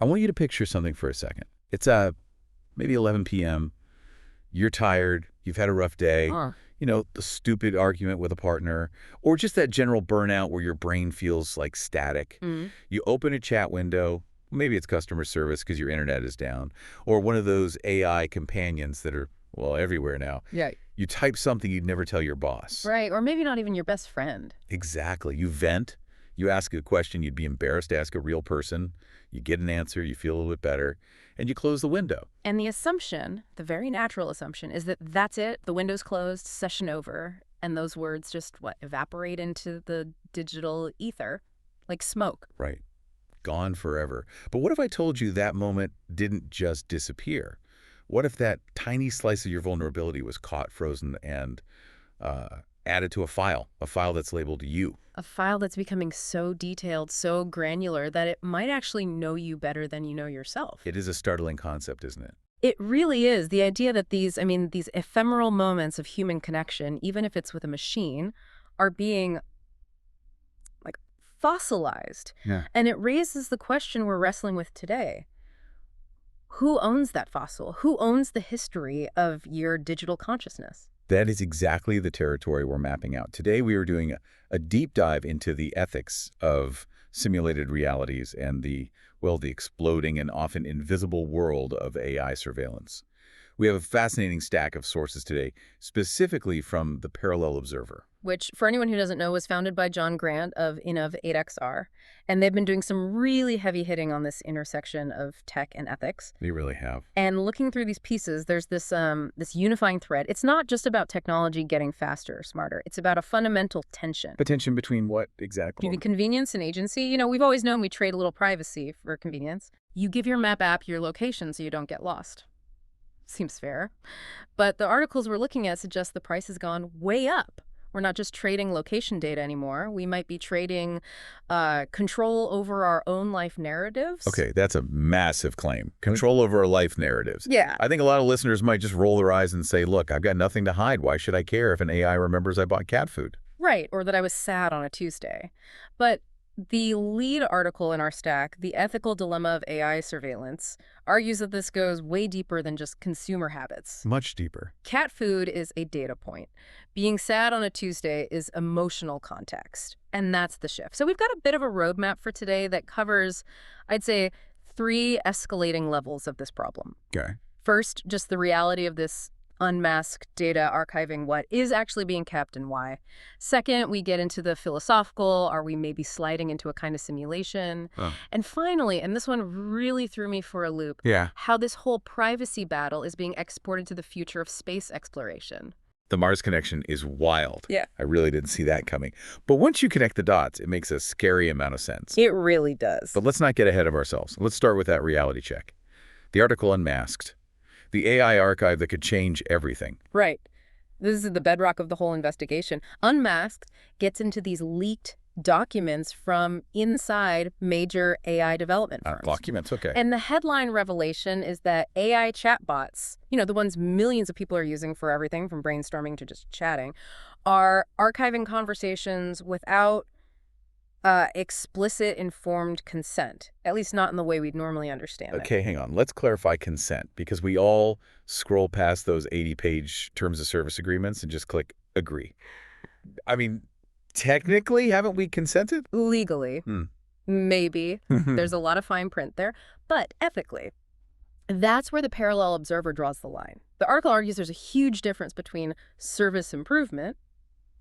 I want you to picture something for a second. It's maybe 11 p.m. You're tired. You've had a rough day. You know, the stupid argument with a partner, or just that general burnout where your brain feels like static. You open a chat window. Maybe it's customer service because your internet is down, or one of those AI companions that are, well, everywhere now. Yeah. You type something you'd never tell your boss. Right, or maybe not even your best friend. Exactly. You vent. You ask a question you'd be embarrassed to ask a real person. You get an answer. You feel a little bit better. And you close the window. And the assumption, the very natural assumption, is that that's it. The window's closed, session over. And those words just, evaporate into the digital ether like smoke. Right. Gone forever. But what if I told you that moment didn't just disappear? What if that tiny slice of your vulnerability was caught, frozen, and added to a file that's labeled you? A file that's becoming so detailed, so granular, that it might actually know you better than you know yourself. It is a startling concept, isn't it? It really is. The idea that these ephemeral moments of human connection, even if it's with a machine, are being fossilized. Yeah. And it raises the question we're wrestling with today. Who owns that fossil? Who owns the history of your digital consciousness? That is exactly the territory we're mapping out. Today we are doing a deep dive into the ethics of simulated realities and the exploding and often invisible world of AI surveillance. We have a fascinating stack of sources today, specifically from the Parallel Observer, which, for anyone who doesn't know, was founded by John Grant of Innov8XR. And they've been doing some really heavy hitting on this intersection of tech and ethics. They really have. And looking through these pieces, there's this unifying thread. It's not just about technology getting faster or smarter. It's about a fundamental tension. The tension between what exactly? Between convenience and agency. You know, we've always known we trade a little privacy for convenience. You give your map app your location so you don't get lost. Seems fair. But the articles we're looking at suggest the price has gone way up. We're not just trading location data anymore. We might be trading control over our own life narratives. Okay, that's a massive claim. Control over our life narratives. Yeah. I think a lot of listeners might just roll their eyes and say, look, I've got nothing to hide. Why should I care if an AI remembers I bought cat food? Right, or that I was sad on a Tuesday. But the lead article in our stack, The Ethical Dilemma of AI Surveillance, argues that this goes way deeper than just consumer habits. Much deeper. Cat food is a data point. Being sad on a Tuesday is emotional context, and that's the shift. So we've got a bit of a roadmap for today that covers, I'd say, 3 escalating levels of this problem. Okay. First, just the reality of this unmasked data archiving, what is actually being kept and why. Second, we get into the philosophical, are we maybe sliding into a kind of simulation? And finally, and this one really threw me for a loop, how this whole privacy battle is being exported to the future of space exploration. The Mars connection is wild. Yeah. I really didn't see that coming. But once you connect the dots, it makes a scary amount of sense. It really does. But let's not get ahead of ourselves. Let's start with that reality check. The article Unmasked. The AI archive that could change everything. Right. This is the bedrock of the whole investigation. Unmasked gets into these leaked documents from inside major AI development firms. Documents, okay. And the headline revelation is that AI chatbots, the ones millions of people are using for everything from brainstorming to just chatting, are archiving conversations without explicit informed consent, at least not in the way we'd normally understand it. Okay, hang on. Let's clarify consent, because we all scroll past those 80-page terms of service agreements and just click agree. I mean, technically, haven't we consented? Legally, maybe. There's a lot of fine print there. But ethically, that's where the Parallel Observer draws the line. The article argues there's a huge difference between service improvement,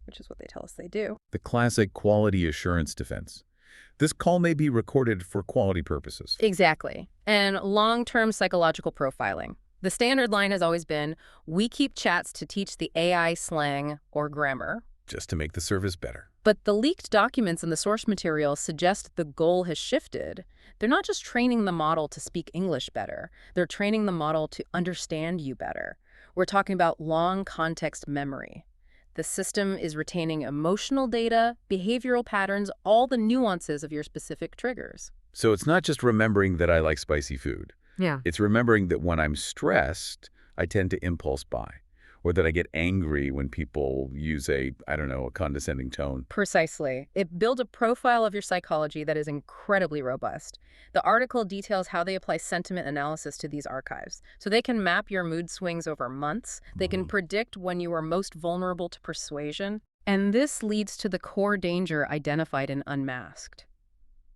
which is what they tell us they do. The classic quality assurance defense. This call may be recorded for quality purposes. Exactly. And long-term psychological profiling. The standard line has always been, we keep chats to teach the AI slang or grammar. Just to make the service better. But the leaked documents in the source material suggest the goal has shifted. They're not just training the model to speak English better. They're training the model to understand you better. We're talking about long context memory. The system is retaining emotional data, behavioral patterns, all the nuances of your specific triggers. So it's not just remembering that I like spicy food. Yeah. It's remembering that when I'm stressed, I tend to impulse buy. or that I get angry when people use I don't know, a condescending tone. Precisely. It builds a profile of your psychology that is incredibly robust. The article details how they apply sentiment analysis to these archives. So they can map your mood swings over months. They can predict when you are most vulnerable to persuasion. And this leads to the core danger identified in Unmasked.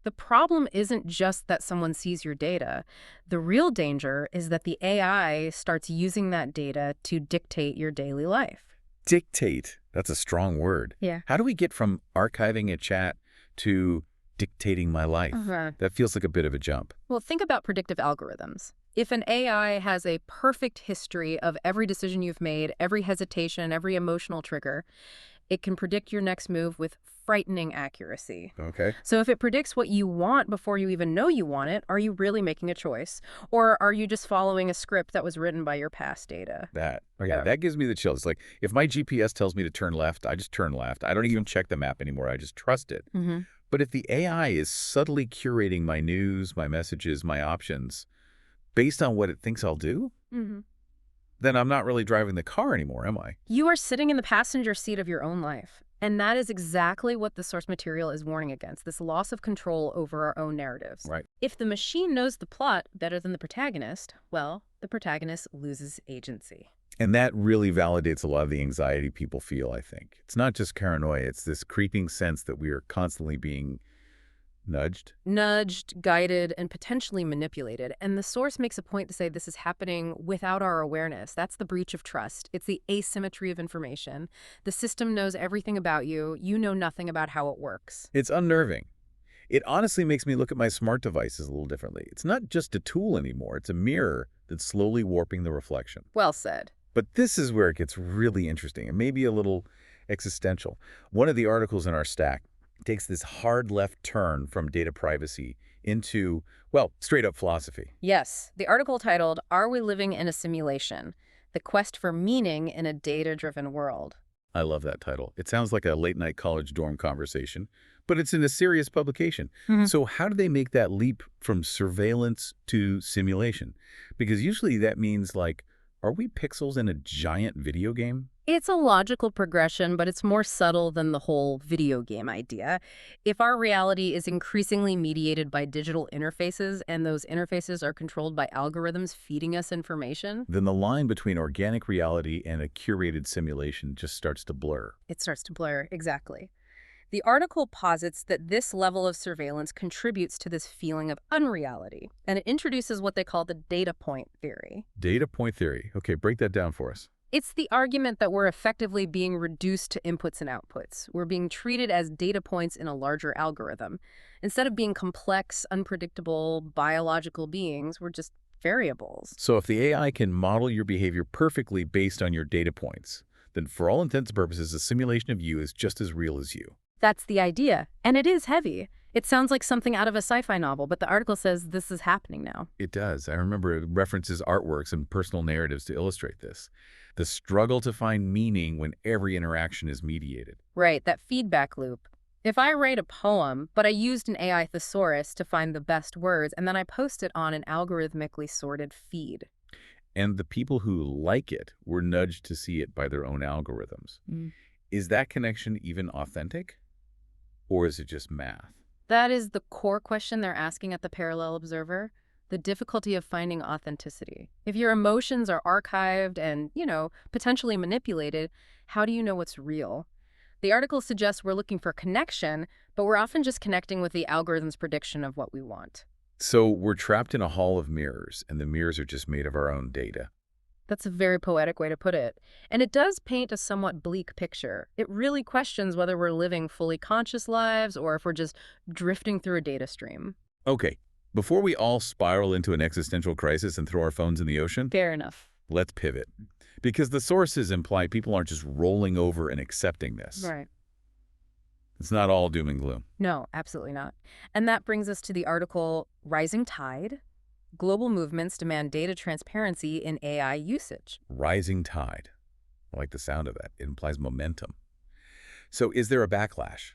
The problem isn't just that someone sees your data. The real danger is that the AI starts using that data to dictate your daily life. Dictate. That's a strong word. Yeah. How do we get from archiving a chat to dictating my life? That feels like a bit of a jump. Well, think about predictive algorithms. If an AI has a perfect history of every decision you've made, every hesitation, every emotional trigger, it can predict your next move with frightening accuracy. Okay. So if it predicts what you want before you even know you want it, are you really making a choice? Or are you just following a script that was written by your past data? That gives me the chills. Like, if my GPS tells me to turn left, I just turn left. I don't even check the map anymore. I just trust it. But if the AI is subtly curating my news, my messages, my options, based on what it thinks I'll do, then I'm not really driving the car anymore, am I? You are sitting in the passenger seat of your own life. And that is exactly what the source material is warning against, this loss of control over our own narratives. Right. If the machine knows the plot better than the protagonist, well, the protagonist loses agency. And that really validates a lot of the anxiety people feel, I think. It's not just paranoia. It's this creeping sense that we are constantly being nudged, guided, and potentially manipulated. And the source makes a point to say this is happening without our awareness. That's the breach of trust. It's the asymmetry of information. The system knows everything about you. You know nothing about how it works. It's unnerving. It honestly makes me look at my smart devices a little differently. It's not just a tool anymore. It's a mirror that's slowly warping the reflection. Well said. But this is where it gets really interesting and maybe a little existential. One of the articles in our stack takes this hard left turn from data privacy into, well, straight-up philosophy. Yes. The article titled, "Are We Living in a Simulation? The Quest for Meaning in a Data-Driven World." I love that title. It sounds like a late-night college dorm conversation, but it's in a serious publication. So how do they make that leap from surveillance to simulation? Because usually that means, like, are we pixels in a giant video game? It's a logical progression, but it's more subtle than the whole video game idea. If our reality is increasingly mediated by digital interfaces, and those interfaces are controlled by algorithms feeding us information, then the line between organic reality and a curated simulation just starts to blur. It starts to blur, exactly. The article posits that this level of surveillance contributes to this feeling of unreality, and it introduces what they call the data point theory. Data point theory. Okay, break that down for us. It's the argument that we're effectively being reduced to inputs and outputs. We're being treated as data points in a larger algorithm. Instead of being complex, unpredictable, biological beings, we're just variables. So if the AI can model your behavior perfectly based on your data points, then for all intents and purposes, a simulation of you is just as real as you. That's the idea. And it is heavy. It sounds like something out of a sci-fi novel, but the article says this is happening now. It does. I remember it references artworks and personal narratives to illustrate this. The struggle to find meaning when every interaction is mediated. Right, that feedback loop. If I write a poem, but I used an AI thesaurus to find the best words, and then I post it on an algorithmically sorted feed. And the people who like it were nudged to see it by their own algorithms. Is that connection even authentic? Or is it just math? That is the core question they're asking at the Parallel Observer. The difficulty of finding authenticity. If your emotions are archived and, potentially manipulated, how do you know what's real? The article suggests we're looking for connection, but we're often just connecting with the algorithm's prediction of what we want. So we're trapped in a hall of mirrors, and the mirrors are just made of our own data. That's a very poetic way to put it. And it does paint a somewhat bleak picture. It really questions whether we're living fully conscious lives or if we're just drifting through a data stream. Okay. Before we all spiral into an existential crisis and throw our phones in the ocean, Fair enough. let's pivot. Because the sources imply people aren't just rolling over and accepting this. Right. It's not all doom and gloom. No, absolutely not. And that brings us to the article, Rising Tide. Global movements demand data transparency in AI usage. Rising tide. I like the sound of that. It implies momentum. So is there a backlash?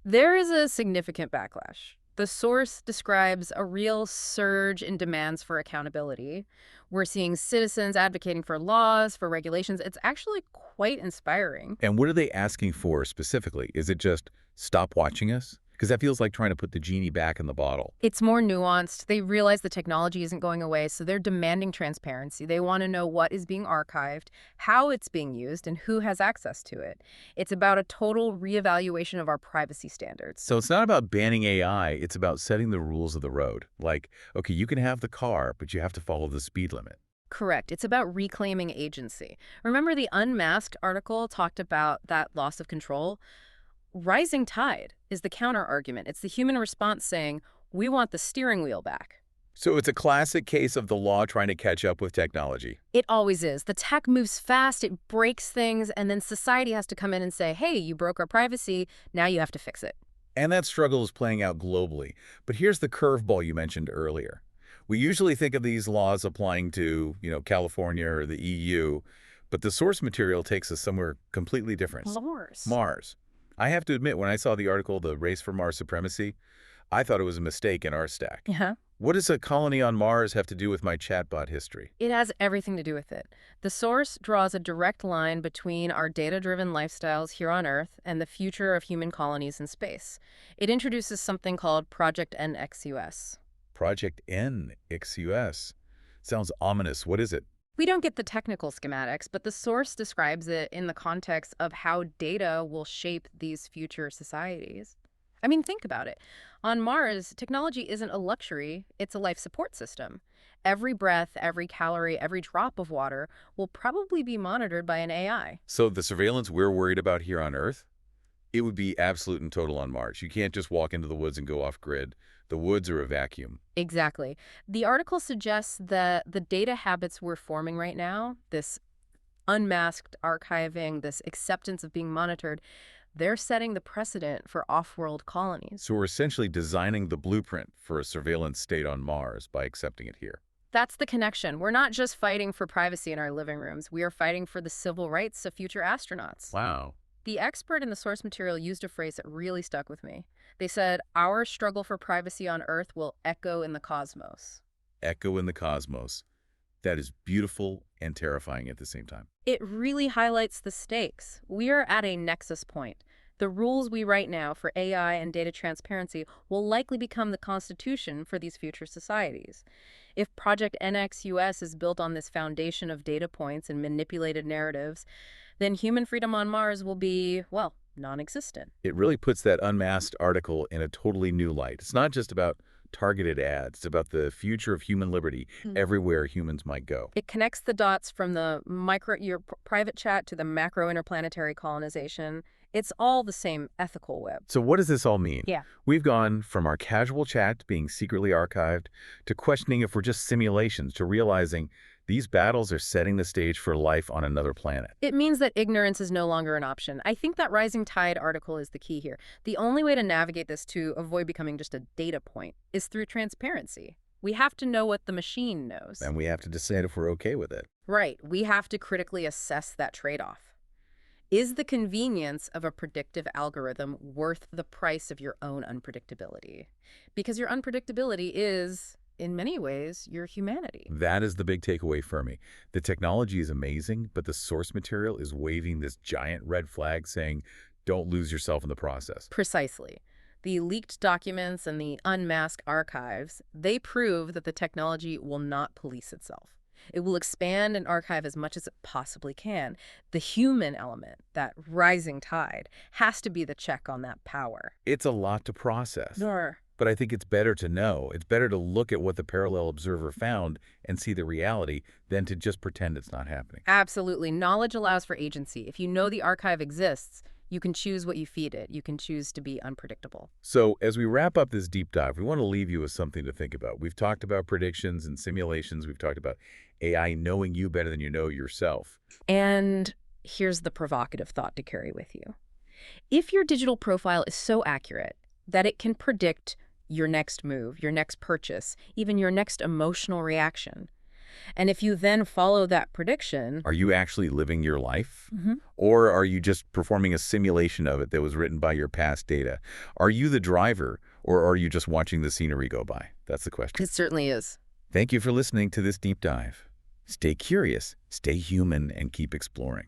There is a significant backlash. The source describes a real surge in demands for accountability. We're seeing citizens advocating for laws, for regulations. It's actually quite inspiring. And what are they asking for specifically? Is it just stop watching us? Because that feels like trying to put the genie back in the bottle. It's more nuanced. They realize the technology isn't going away, so they're demanding transparency. They want to know what is being archived, how it's being used, and who has access to it. It's about a total reevaluation of our privacy standards. So it's not about banning AI, it's about setting the rules of the road. Like, okay, you can have the car, but you have to follow the speed limit. Correct. It's about reclaiming agency. Remember the Unmasked article talked about that loss of control? Rising tide is the counter-argument. It's the human response saying, we want the steering wheel back. So it's a classic case of the law trying to catch up with technology. It always is. The tech moves fast, it breaks things, and then society has to come in and say, hey, you broke our privacy, now you have to fix it. And that struggle is playing out globally. But here's the curveball you mentioned earlier. We usually think of these laws applying to, California or the EU, but the source material takes us somewhere completely different. Mars. I have to admit, when I saw the article, The Race for Mars Supremacy, I thought it was a mistake in our stack. Yeah. What does a colony on Mars have to do with my chatbot history? It has everything to do with it. The source draws a direct line between our data-driven lifestyles here on Earth and the future of human colonies in space. It introduces something called Project NXUS. Project NXUS. Sounds ominous. What is it? We don't get the technical schematics, but the source describes it in the context of how data will shape these future societies. I mean, think about it. On Mars, technology isn't a luxury, it's a life support system. Every breath, every calorie, every drop of water will probably be monitored by an AI. So the surveillance we're worried about here on Earth, it would be absolute and total on Mars. You can't just walk into the woods and go off grid. The woods are a vacuum. Exactly. The article suggests that the data habits we're forming right now, this unmasked archiving, this acceptance of being monitored, they're setting the precedent for off-world colonies. So we're essentially designing the blueprint for a surveillance state on Mars by accepting it here. That's the connection. We're not just fighting for privacy in our living rooms. We are fighting for the civil rights of future astronauts. Wow. The expert in the source material used a phrase that really stuck with me. They said, our struggle for privacy on Earth will echo in the cosmos. Echo in the cosmos. That is beautiful and terrifying at the same time. It really highlights the stakes. We are at a nexus point. The rules we write now for AI and data transparency will likely become the constitution for these future societies. If Project NXUS is built on this foundation of data points and manipulated narratives, then human freedom on Mars will be, well, non-existent. It really puts that Unmasked article in a totally new light. It's not just about targeted ads. It's about the future of human liberty everywhere humans might go. It connects the dots from the your private chat to the macro interplanetary colonization. It's all the same ethical web. So what does this all mean? Yeah. We've gone from our casual chat being secretly archived to questioning if we're just simulations, to realizing these battles are setting the stage for life on another planet. It means that ignorance is no longer an option. I think that Rising Tide article is the key here. The only way to navigate this to avoid becoming just a data point is through transparency. We have to know what the machine knows. And we have to decide if we're okay with it. Right. We have to critically assess that trade-off. Is the convenience of a predictive algorithm worth the price of your own unpredictability? Because your unpredictability is, in many ways, your humanity. That is the big takeaway for me. The technology is amazing, but the source material is waving this giant red flag saying, don't lose yourself in the process. Precisely. The leaked documents and the unmasked archives, they prove that the technology will not police itself. It will expand and archive as much as it possibly can. The human element, that rising tide, has to be the check on that power. It's a lot to process. Sure. But I think it's better to know. It's better to look at what the parallel observer found and see the reality than to just pretend it's not happening. Absolutely. Knowledge allows for agency. If you know the archive exists, you can choose what you feed it. You can choose to be unpredictable. So as we wrap up this deep dive, we want to leave you with something to think about. We've talked about predictions and simulations. We've talked about AI knowing you better than you know yourself. And here's the provocative thought to carry with you. If your digital profile is so accurate that it can predict your next move, your next purchase, even your next emotional reaction, and if you then follow that prediction... Are you actually living your life? Or are you just performing a simulation of it that was written by your past data? Are you the driver, Or are you just watching the scenery go by? That's the question. It certainly is. Thank you for listening to this deep dive. Stay curious, stay human, and keep exploring.